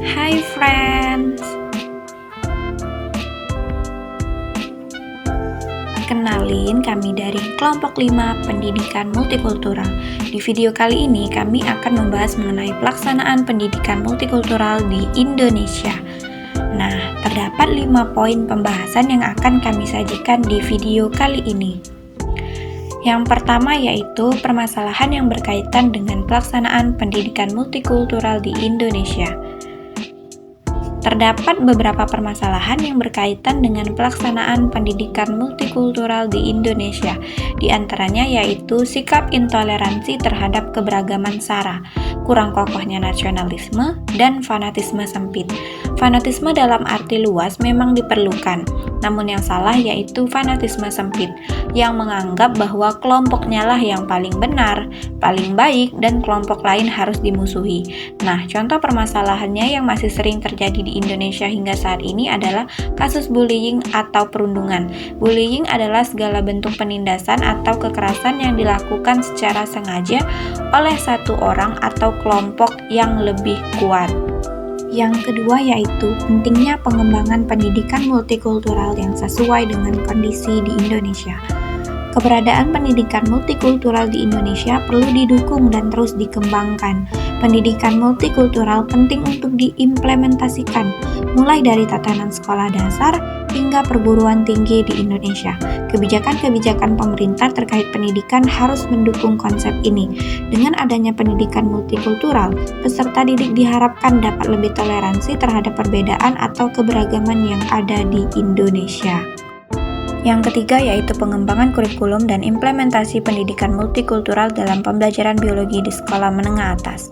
Hai friends, kenalin kami dari kelompok 5 Pendidikan Multikultural. Di video kali ini kami akan membahas mengenai pelaksanaan pendidikan multikultural di Indonesia. Nah, terdapat 5 poin pembahasan yang akan kami sajikan di video kali ini. Yang pertama yaitu permasalahan yang berkaitan dengan pelaksanaan pendidikan multikultural di Indonesia. Terdapat beberapa permasalahan yang berkaitan dengan pelaksanaan pendidikan multikultural di Indonesia. Di antaranya yaitu sikap intoleransi terhadap keberagaman SARA, kurang kokohnya nasionalisme, dan fanatisme sempit. Fanatisme dalam arti luas memang diperlukan, namun yang salah yaitu fanatisme sempit, yang menganggap bahwa kelompoknya lah yang paling benar, paling baik, dan kelompok lain harus dimusuhi. Nah, contoh permasalahannya yang masih sering terjadi di Indonesia hingga saat ini adalah kasus bullying atau perundungan. Bullying adalah segala bentuk penindasan atau kekerasan yang dilakukan secara sengaja oleh satu orang atau kelompok yang lebih kuat. Yang kedua yaitu pentingnya pengembangan pendidikan multikultural yang sesuai dengan kondisi di Indonesia. Keberadaan pendidikan multikultural di Indonesia perlu didukung dan terus dikembangkan. Pendidikan multikultural penting untuk diimplementasikan, mulai dari tatanan sekolah dasar hingga perguruan tinggi di Indonesia. Kebijakan-kebijakan pemerintah terkait pendidikan harus mendukung konsep ini. Dengan adanya pendidikan multikultural, peserta didik diharapkan dapat lebih toleransi terhadap perbedaan atau keberagaman yang ada di Indonesia. Yang ketiga yaitu pengembangan kurikulum dan implementasi pendidikan multikultural dalam pembelajaran biologi di sekolah menengah atas.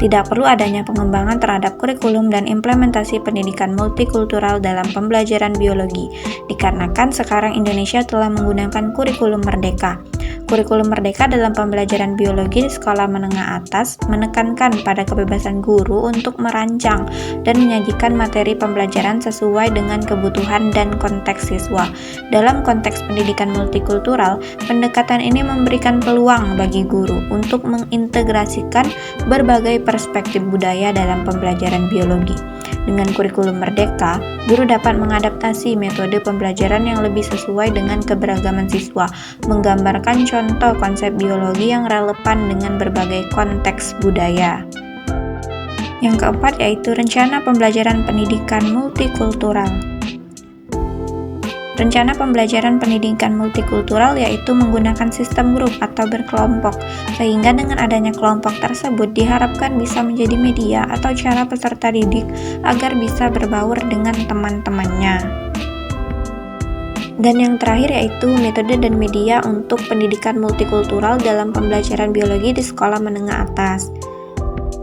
Tidak perlu adanya pengembangan terhadap kurikulum dan implementasi pendidikan multikultural dalam pembelajaran biologi, dikarenakan sekarang Indonesia telah menggunakan kurikulum merdeka. Kurikulum merdeka dalam pembelajaran biologi di sekolah menengah atas menekankan pada kebebasan guru untuk merancang dan menyajikan materi pembelajaran sesuai dengan kebutuhan dan konteks siswa. Dalam konteks pendidikan multikultural, pendekatan ini memberikan peluang bagi guru untuk mengintegrasikan berbagai perspektif budaya dalam pembelajaran biologi. Dengan kurikulum merdeka, guru dapat mengadaptasi metode pembelajaran yang lebih sesuai dengan keberagaman siswa, menggambarkan contoh konsep biologi yang relevan dengan berbagai konteks budaya. Yang keempat yaitu rencana pembelajaran pendidikan multikultural. Rencana pembelajaran pendidikan multikultural yaitu menggunakan sistem grup atau berkelompok, sehingga dengan adanya kelompok tersebut diharapkan bisa menjadi media atau cara peserta didik agar bisa berbaur dengan teman-temannya. Dan yang terakhir yaitu metode dan media untuk pendidikan multikultural dalam pembelajaran biologi di sekolah menengah atas.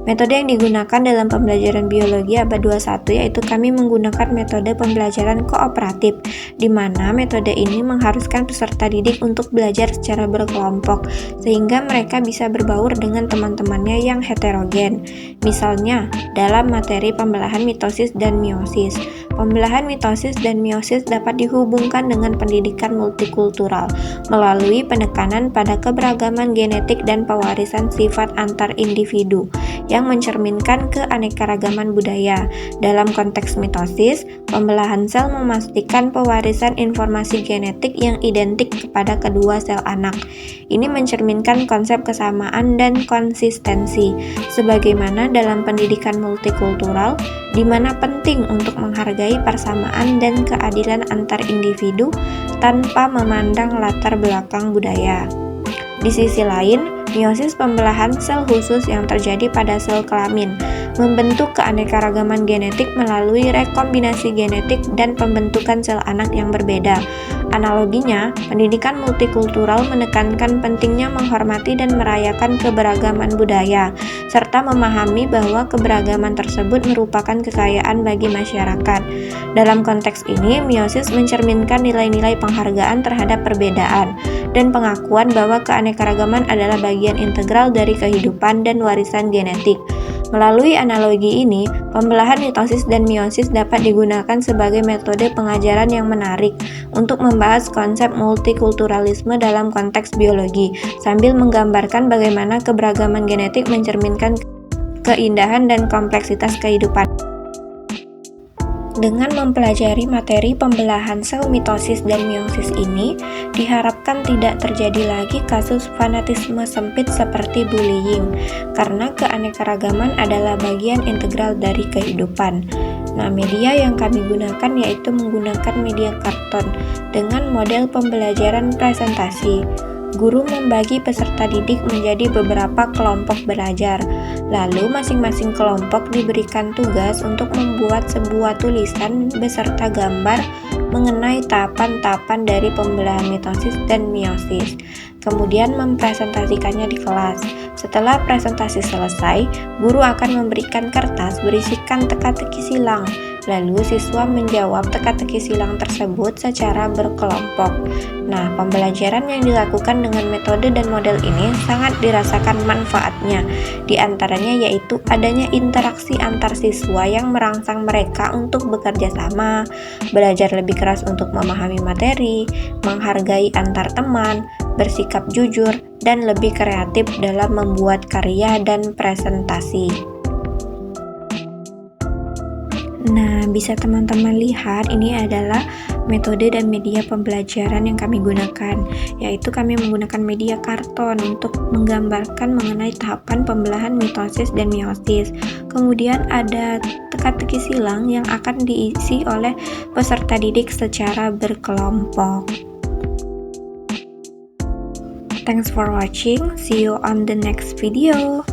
Metode yang digunakan dalam pembelajaran biologi abad 21 yaitu kami menggunakan metode pembelajaran kooperatif, di mana metode ini mengharuskan peserta didik untuk belajar secara berkelompok, sehingga mereka bisa berbaur dengan teman-temannya yang heterogen. Misalnya, dalam materi pembelahan mitosis dan meiosis. Pembelahan mitosis dan meiosis dapat dihubungkan dengan pendidikan multikultural melalui penekanan pada keberagaman genetik dan pewarisan sifat antar individu yang mencerminkan keanekaragaman budaya. Dalam konteks mitosis, pembelahan sel memastikan pewarisan informasi genetik yang identik kepada kedua sel anak. Ini mencerminkan konsep kesamaan dan konsistensi, sebagaimana dalam pendidikan multikultural, di mana penting untuk menghargai persamaan dan keadilan antar individu tanpa memandang latar belakang budaya. Di sisi lain, meiosis pembelahan sel khusus yang terjadi pada sel kelamin, membentuk keanekaragaman genetik melalui rekombinasi genetik dan pembentukan sel anak yang berbeda. Analoginya, pendidikan multikultural menekankan pentingnya menghormati dan merayakan keberagaman budaya, serta memahami bahwa keberagaman tersebut merupakan kekayaan bagi masyarakat. Dalam konteks ini, meiosis mencerminkan nilai-nilai penghargaan terhadap perbedaan, dan pengakuan bahwa keanekaragaman adalah bagian integral dari kehidupan dan warisan genetik. Melalui analogi ini, pembelahan mitosis dan meiosis dapat digunakan sebagai metode pengajaran yang menarik untuk membahas konsep multikulturalisme dalam konteks biologi, sambil menggambarkan bagaimana keberagaman genetik mencerminkan keindahan dan kompleksitas kehidupan. Dengan mempelajari materi pembelahan sel mitosis dan meiosis ini, diharapkan tidak terjadi lagi kasus fanatisme sempit seperti bullying, karena keanekaragaman adalah bagian integral dari kehidupan. Nah, media yang kami gunakan yaitu menggunakan media karton dengan model pembelajaran presentasi. Guru membagi peserta didik menjadi beberapa kelompok belajar, lalu masing-masing kelompok diberikan tugas untuk membuat sebuah tulisan beserta gambar mengenai tahapan-tahapan dari pembelahan mitosis dan meiosis, kemudian mempresentasikannya di kelas. Setelah presentasi selesai, guru akan memberikan kertas berisikan teka-teki silang, lalu siswa menjawab teka-teki silang tersebut secara berkelompok. Nah, pembelajaran yang dilakukan dengan metode dan model ini sangat dirasakan manfaatnya. Di antaranya yaitu adanya interaksi antar siswa yang merangsang mereka untuk bekerja sama, belajar lebih keras untuk memahami materi, menghargai antar teman, bersikap jujur, dan lebih kreatif dalam membuat karya dan presentasi. Nah, bisa teman-teman lihat ini adalah metode dan media pembelajaran yang kami gunakan, yaitu kami menggunakan media karton untuk menggambarkan mengenai tahapan pembelahan mitosis dan meiosis. Kemudian ada teka-teki silang yang akan diisi oleh peserta didik secara berkelompok. Thanks for watching. See you on the next video.